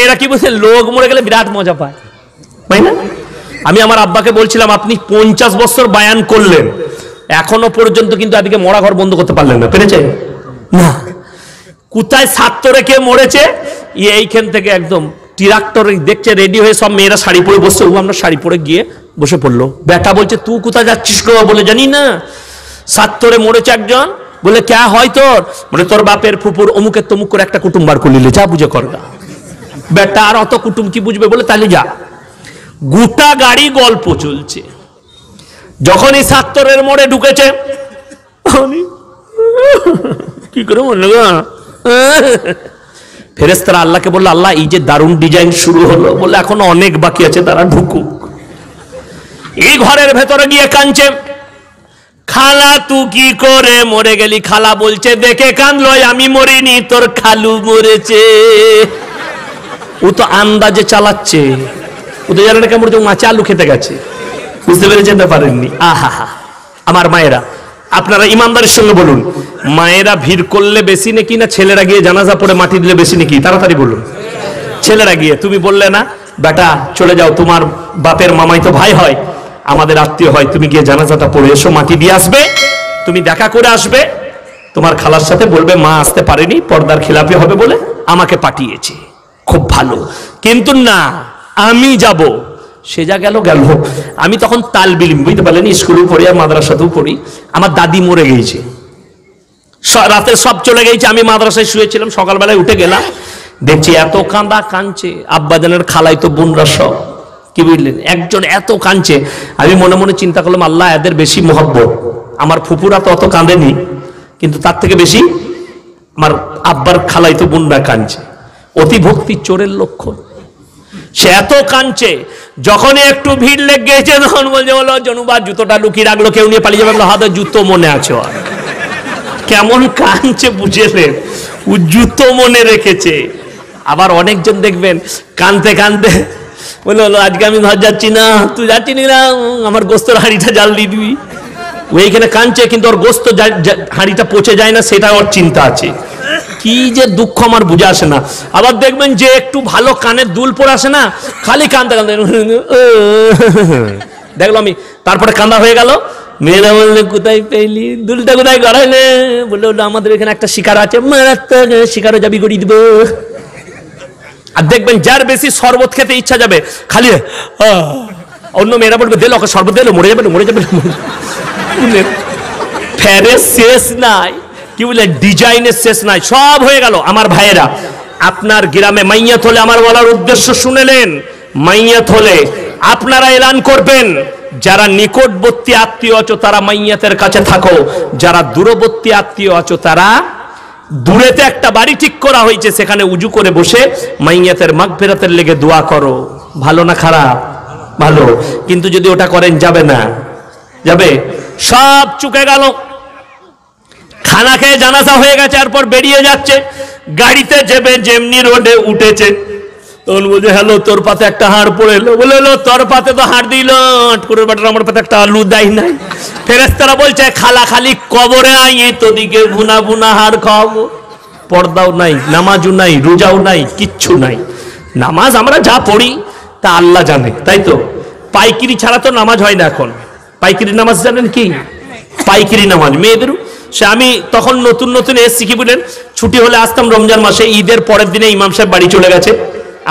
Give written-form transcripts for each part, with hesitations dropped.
এরা কি বলছে, লোক মরে গেলে বিরাট মজা পায়, তাই না? আমি আমার আব্বাকে বলছিলাম, আপনি 50 বছর বায়ান করলেন, এখনো পর্যন্ত কিন্তু এদিকে মরা ঘর বন্ধ করতে পারলেন না, পেরেছে না? কোথায় ছাত্রে কে মরেছে, এইখান থেকে একদম ট্রাক্টর দেখছে রেডি হয়ে সব মেয়েরা শাড়ি পরে বসছে, ও আমরা শাড়ি পরে গিয়ে বসে পড়লো। বেটা বলছে, তুই কোথায় যাচ্ছিস গো? বলে, জানি না, ছাত্রে মরেছে একজন। বলে, ক্যা হয় তোর? মানে তোর বাপের ফুপুর অমুকের তমুক করে একটা কুটুম বার করে নিলে, যা বুঝে কর না। বেটা আর অত কুটুম কি বুঝবে? বলে, তাহলে যা। গোটা গাড়ি গল্প চলছে, যখন এই ছাত্রের মোড়ে ঢুকেছে, কি করে মনে গো, ফেরেশতারা আল্লাহকে বললো, আল্লাহ এই যে দারুণ ডিজাইন শুরু হলো, বলে এখনো অনেক বাকি আছে, তারা ঢুকুক। এই ঘরের ভেতরে গিয়ে কাঁদছে, খালা তুই কি করে মরে গেলি? খালা বলছে, দেখে কাঁদলো, আমি মরিনি, তোর খালু মরেছে। ও তো আন্দাজে চালাচ্ছে, ও তো জানে না কেমন মাছে আলু খেতে গেছে, বুঝতে পেরেছেন না? পারেননি। আহা হা, আমার মায়েরা, আপনারা ইমানদারের সঙ্গে বলুন, মায়েরা ভিড় করলে বেশি নাকি না ছেলেরা গিয়ে জানাজা পড়ে মাটি দিলে বেশি নাকি? তাড়াতাড়ি বলুন। ছেলেরা গিয়ে। তুমি বললে না, বেটা চলে যাও, তোমার বাপের মামাই তো ভাই হয়, আমাদের আত্মীয় হয়, তুমি গিয়ে জানাজাটা পড়ে এসো, মাটি দিয়ে আসবে, তুমি দেখা করে আসবে, তোমার খালার সাথে বলবে মা আসতে পারেনি, পর্দার খিলাপি হবে বলে আমাকে পাঠিয়েছে, খুব ভালো। কিন্তু না, আমি যাব। সে যা গেল গেল। আমি তখন তালবিল, বুঝতে পারলেন, স্কুলেও পড়ি আর মাদ্রাসাতেও পড়ি। আমার দাদি মরে গেছে, রাতে সব চলে গেছে, আমি মাদ্রাসায় শুয়েছিলাম, সকালবেলায় উঠে গেলাম, দেখছি এত কাঁদা কাঁদছে, আব্বাজানের খালাই তো বোনরা সব, কি বুঝলেন, একজন এত কাঁদছে। আমি মনে মনে চিন্তা করলাম, আল্লাহ এদের বেশি মহব্বত, আমার ফুপুরা তো অত কাঁদেনি, কিন্তু তার থেকে বেশি আমার আব্বার খালাই তো বোনরা কাঁদছে। অতি ভক্তি চোরের লক্ষণ। সে এত কাঁদছে, যখনই একটু ভিড় লেগে গেছে তখন বলছে, বলো জনুবা জুতোটা লুকিয়ে রাখলো, কেউ নিয়ে পালিয়ে যাবে, হাতে জুতো মনে আছে। আর কেমন কাঁদছে বুঝেলেন, ও জুতো মনে রেখেছে। আবার অনেকজন দেখবেন কাঁদতে কাঁদতে বলে, হলো আজকে আমি ঘর যাচ্ছি না। তুই যাচ্ছি না, আমার গোস্তের হাঁড়িটা জাল দিয়ে দিবি। ও এইখানে কাঁদছে, কিন্তু ওর গোস্ত হাঁড়িটা পচে যায় না, সেটা ওর চিন্তা আছে। কি যে দুঃখ আমার বুঝে আসে না। আবার দেখবেন যে একটু ভালো কানের দুল পরে আসে না, খালি কান্দতে কান্দতে দেখলো আমি, তারপরে কান্দা হয়ে গেল। মেয়েরা বললে, কোথায় পেলি দুলটা, কোথায় গড়াইলে? বললো, আমাদের এখানে একটা শিকার আছে, মারাত্মক শিকারও যাবি গড়িয়ে দিব। আর দেখবেন যার বেশি শরবত খেতে ইচ্ছা যাবে, খালি অন্য মেয়েরা বলবে, দিল ওকে শরবত দিল, মরে যাবে মরে যাবে। ফেরের শেষ নাই, কি বলে, ডিজাইনের শেষ নাই, সব হয়ে গেল। আমার ভাইয়েরা, আপনার গ্রামে মাইয়াত হলে, আমার বলার উদ্দেশ্য শুনেলেন, মাইয়াত হলে আপনারা এলান করবেন, যারা নিকটবর্তী আত্মীয় আছো তারা মাইয়াতের কাছে থাকো, যারা দূরবর্তী আত্মীয় আছো তারা দূরেতে একটা বাড়ি ঠিক করা হয়েছে, সেখানে উজু করে বসে মাইয়াতের মাগফিরাতের লেগে দোয়া করো। ভালো না খারাপ? ভালো। কিন্তু যদি ওটা করেন, যাবে না? যাবে। সব চুকে গেল, খানা খেয়ে জানাজা হয়ে গেছে, এরপর বেরিয়ে যাচ্ছে, গাড়িতে যাবে, যেমনি রোডে উঠেছে, তখন বলছে, হ্যালো তোর পাতে একটা হাড় পড়ে এলো। বলে, এলো তোর পাতে তো হাড় দিল, আটকুরের বাটার আমার পাতে একটা আলু দেয় নাই। ফেরেশতারা বলছে, খালা খালি কবরে আইয়ে তোদিকে ভুনা ভুনা হাড় খাওয়াবো। পর্দাও নাই, নামাজও নাই, রোজাও নাই, কিচ্ছু নাই। নামাজ আমরা যা পড়ি তা আল্লাহ জানে, তাই তো? পাইকিরি ছাড়া তো নামাজ হয় না এখন। পাইকিরি নামাজ জানেন কি? পাইকিরি নামাজ মেয়েদেরও। সে আমি তখন নতুন নতুন এসেছি, কি বলেন, ছুটি হলে আসতাম রমজান মাসে, ঈদের পরের দিনে ইমাম সাহেব বাড়ি চলে গেছে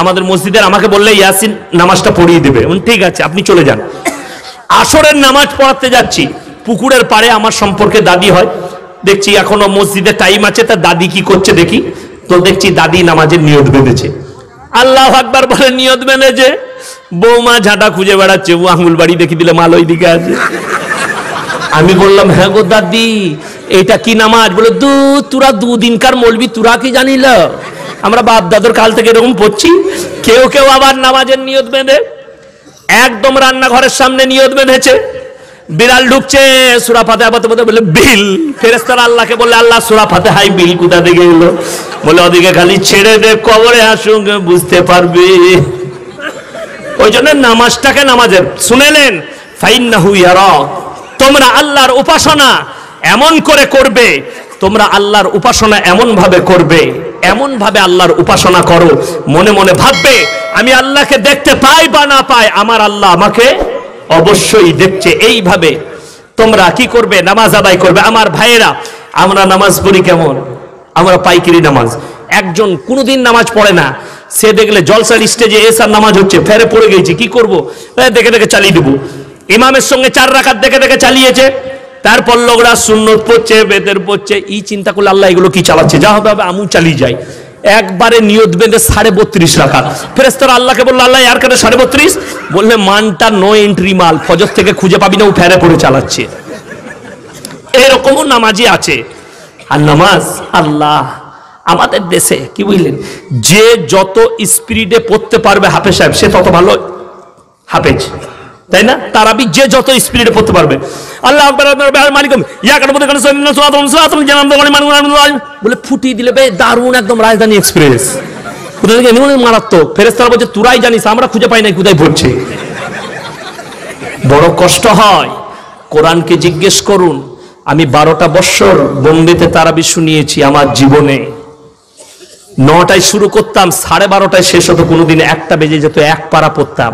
আমাদের মসজিদের, আমাকে বললে ইয়াসিন নামাজটা পড়িয়ে দেবে। ঠিক আছে, আপনি চলে যান। আসরের নামাজ পড়াতে যাচ্ছি, পুকুরের পাড়ে আমার সম্পর্কে দাদি হয়, দেখছি এখনো মসজিদে টাইম আছে, তা দাদি কি করছে দেখি, তো দেখছি দাদি নামাজের নিয়ত বেঁধেছে। আল্লাহু আকবার বলে নিয়ত বেঁধেছে, বৌমা ঝাঁটা খুঁজে বেড়াচ্ছে, ও আঙুল বাড়ি দেখি দিলে মাল ওই দিকে আছে। আমি বললাম, হ্যাঁ গো দাদি, এটা কি নামাজ? বলে, তোরা দুদিনকার মৌলবি, তোরা কি জানিল? আমরা বাপ দাদুর কাল থেকে এরকম পড়ছি। কেউ কেউ আবার নামাজের নিয়ত বেঁধে একদম রান্নাঘরের সামনে নিয়ত বেঁধেছে, বিড়াল ঢুকছে, সূরা ফাতিহা পড়তে পড়তে বলে বিল। ফেরেশতারা আল্লাহকে বলে, আল্লাহ সূরা ফাতিহায় বিল কোথা থেকে এলো? বলে, ওদিকে খালি ছেড়ে দে, কবরে আসুক বুঝতে পারবে। ওই জন্য নামাজটাকে নামাজের শুনেলেন, ফাইন্নাহু ইয়ারাক, তোমরা আল্লাহর উপাসনা এমন করে করবে, তোমরা আল্লাহর উপাসনা এমন ভাবে করবে এমন ভাবে আল্লাহর উপাসনা করো, মনে মনে ভাববে আমি আল্লাহকে দেখতে পাই বা না পাই, আমার আল্লাহ আমাকে অবশ্যই দেখছে। এইভাবে তোমরা কি করবে? নামাজ আদায় করবে। আমার ভাইয়েরা, আমরা নামাজ পড়ি কেমন? আমরা পাইকারি নামাজ। একজন কোনোদিন নামাজ পড়ে না, সে দেখলে জলসার স্টেজে এসার নামাজ হচ্ছে, ফেরে পড়ে গেছি, কি করব? দেখে দেখে চালিয়ে দেবো। ইমামের সঙ্গে 4 রাকাত দেখে দেখে চালিয়েছে, তারপর লোকরা সুন্নত পড়ছে, বেদের পড়ছে। এই চিন্তা করলে আল্লাহ এগুলো কি চালাচ্ছে, যা হবে হবে আমু চালিয়ে যাই। একবারে নিয়ত বেঁধে 32.5 রাকাত। ফেরেশতারা আল্লাহকে বলল, আল্লাহ আর কেন 32.5? বললে মানটা নো এন্ট্রি মাল, ফজর থেকে খুঁজে পাবি না, ও ফেরে পড়ে চালাচ্ছে। এরকমও নামাজি আছে। আর নামাজ আল্লাহ আমাদের দেশে কি বুঝলেন, যে যত স্পিডে পড়তে পারবে হাফেজ সাহেব, সে তত ভালো হাফেজ, তাই না? তারাবি যে যত স্পিডে পড়তে পারবে, আল্লাহ বলে ফুটিয়ে দিলে দারুণ, একদম রাজধানী এক্সপ্রেস। কোথা থেকে মারাত্মক। ফেরেশতারা বলছে তুরাই জানিস, আমরা খুঁজে পাই নাই কোথায় পড়ছে। বড় কষ্ট হয়। কোরআনকে জিজ্ঞেস করুন, আমি 12টা বছর বোম্বেতে তারাবি শুনিয়েছি আমার জীবনে। 9টায় শুরু করতাম, 12:30টায় শেষ হতো, কোনোদিন 1টা বেজে যেত, 1 পারা পড়তাম।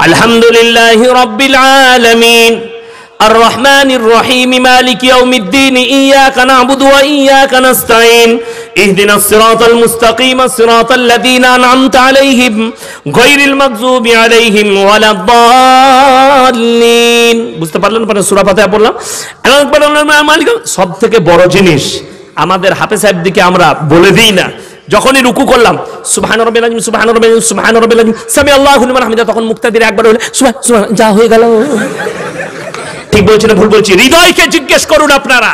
আলহামদুলিল্লাহি রাব্বিল আলামিন আর রহমানির রহিম মালিকি ইয়াউমিদ্দিন ইয়্যাকা না'বুদু ওয়া ইয়্যাকা নাস্তাঈন ইহদিনাস সিরাতাল মুস্তাকিম সিরাতাল লাযীনা আন'আমতা আলাইহিম গায়রিল মাগযুবি আলাইহিম ওয়ালাদ-দাল্লিন। বুঝতে পারলেন? পরে সূরা ফাতিহা পড়লাম। সবথেকে বড় জিনিস আমাদের হাফেজ সাহেব দিকে আমরা বলে দিই না, যখনই রুকু করলাম সুবহান রাব্বিল আযীম সুবহান রাব্বিল আযীম সুবহান রাব্বিল আযীম সামি আল্লাহু লিমান হামিদা, তখন মুক্তাদির একবার হলে সুবহান সুবহান, যা হয়ে গেল। ঠিক বলছি না ভুল বলছি? হৃদয়কে জিজ্ঞেস করুন আপনারা,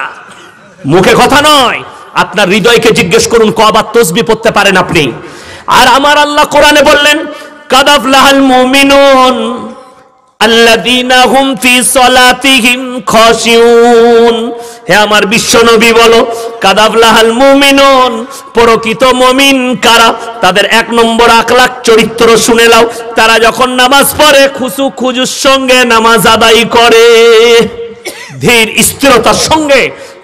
মুখে কথা নয়, আপনার হৃদয়কে জিজ্ঞেস করুন কবার তাসবিহ পড়তে পারেন আপনি। আর আমার আল্লাহ কোরআনে বললেন, কাদ আফলাহাল মুমিনুন আল্লাযীনা হুম ফি সালাতিহিম খাশিউন। হে আমার বিশ্ব নবী বলো, কাদ আফলাহাল মুমিনুন, প্রকৃত মুমিন কারা? তাদের 1 নম্বর আখলাক চরিত্র শুনে নাও। তারা যখন নামাজ পড়ে খুশু খুজুর সঙ্গে নামাজ আদায় করে, ধীর স্থিরতার সঙ্গে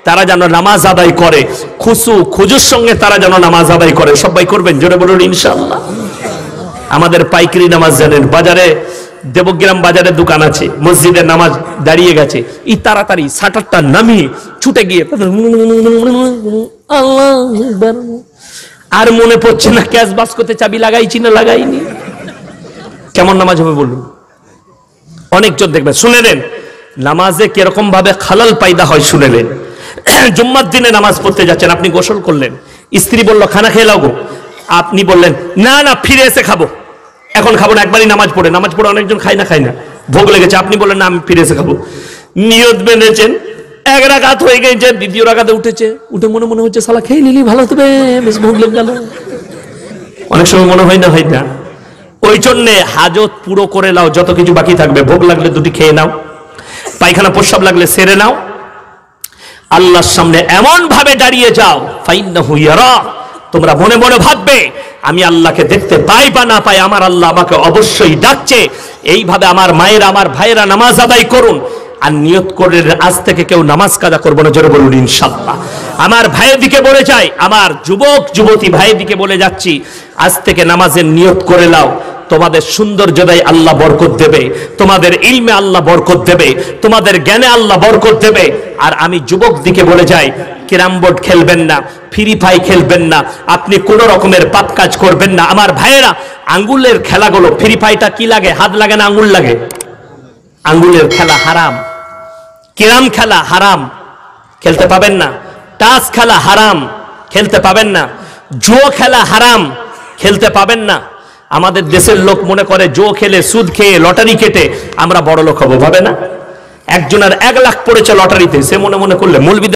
তারা যেন নামাজ আদায় করে, খুশু খুজুর সঙ্গে তারা যেন নামাজ আদায় করে। সবাই করবেন, জোরে বলুন ইনশাআল্লাহ। আমাদের পাইকারি নামাজ জানেন, বাজারে দেবগ্রাম বাজারে দোকান আছে, মসজিদে নামাজ দাঁড়িয়ে গেছে, এই তাড়াতাড়ি শাটারটা নামিয়ে ছুটে গিয়ে আর মনে পড়ছে না ক্যাশ বাস্কতে চাবি লাগাইছি না লাগাইনি। কেমন নামাজ হবে বলুন? অনেকজন দেখবেন। শুনে নেন নামাজে কিরকম ভাবে খালাল পায়দা হয়, শুনে নেন। জুম্মার দিনে নামাজ পড়তে যাচ্ছেন, আপনি গোসল করলেন, স্ত্রী বলল খানা খেয়ে লাও গো, আপনি বললেন না না ফিরে এসে খাবো, এখন খাবো না, একবারই নামাজ পড়ে অনেকজন খায় না, ভোগ লেগেছে, আপনি বললেন না আমি ফিরে এসে খাবো। নিয়ত বেঁধেছেন, 1 রাকাত হয়ে গেছে, 2য় রাকাতে উঠে মনে হচ্ছে শালা খেয়ে নিলি ভালো হবে, বেশ ভোগ লেগে গেল। অনেক সময় মনে হয় না। ওই জন্যে হাজত পুরো করে নাও, যত কিছু বাকি থাকবে, ভোগ লাগলে 2টি খেয়ে নাও, পায়খানা প্রস্রাব লাগলে সেরে নাও, আল্লাহর সামনে এমন ভাবে দাঁড়িয়ে যাও, ফাইন্নাহু ইয়ারা, তোমরা মনে মনে ভাববে আমি আল্লাহকে দেখতে পাই বা না পাই, আমার আল্লাহ আমাকে অবশ্যই ডাকছে। এইভাবে আমার মায়েরা, আমার ভাইয়েরা নামাজ আদায় করুন। আর নিয়ত করে আজ থেকে কেউ নামাজ কাজা করবো না, জোরে বলুন ইনশাআল্লাহ। আমার ভাইয়ের দিকে বলে যাই, আমার যুবক যুবতী ভাইয়ের দিকে বলে যাচ্ছি, আজ থেকে নামাজের নিয়ত করে নাও। তোমাদের সৌন্দর্যদায় আল্লাহ বরকত দেবে, তোমাদের ইলমে আল্লাহ বরকত দেবে, তোমাদের জ্ঞানে আল্লাহ বরকত দেবে। আর আমি যুবক দিকে বলে যাই, ক্যারাম বোর্ড খেলবেন না, ফ্রি ফায়ার খেলবেন না, আপনি কোন রকমের পাপ কাজ করবেন না। আমার ভাইয়েরা, আঙ্গুলের খেলাগুলো, ফ্রি ফায়ারটা কি লাগে? হাত লাগে না আঙ্গুল লাগে? আঙ্গুলের খেলা হারাম, ক্যারাম খেলা হারাম, খেলতে পাবেন না। টাস খেলা হারাম, খেলতে পাবেন না। জুয়ো খেলা হারাম, খেলতে পাবেন না। আমাদের দেশের লোক মনে করে জুয়ো খেলে, সুদ খেয়ে, লটারি কেটে আমরা বড় লোক হবো, ভাবে না? একজনের 1 লাখ পড়েছে লটারিতে, সে মনে মনে করলে মৌলবি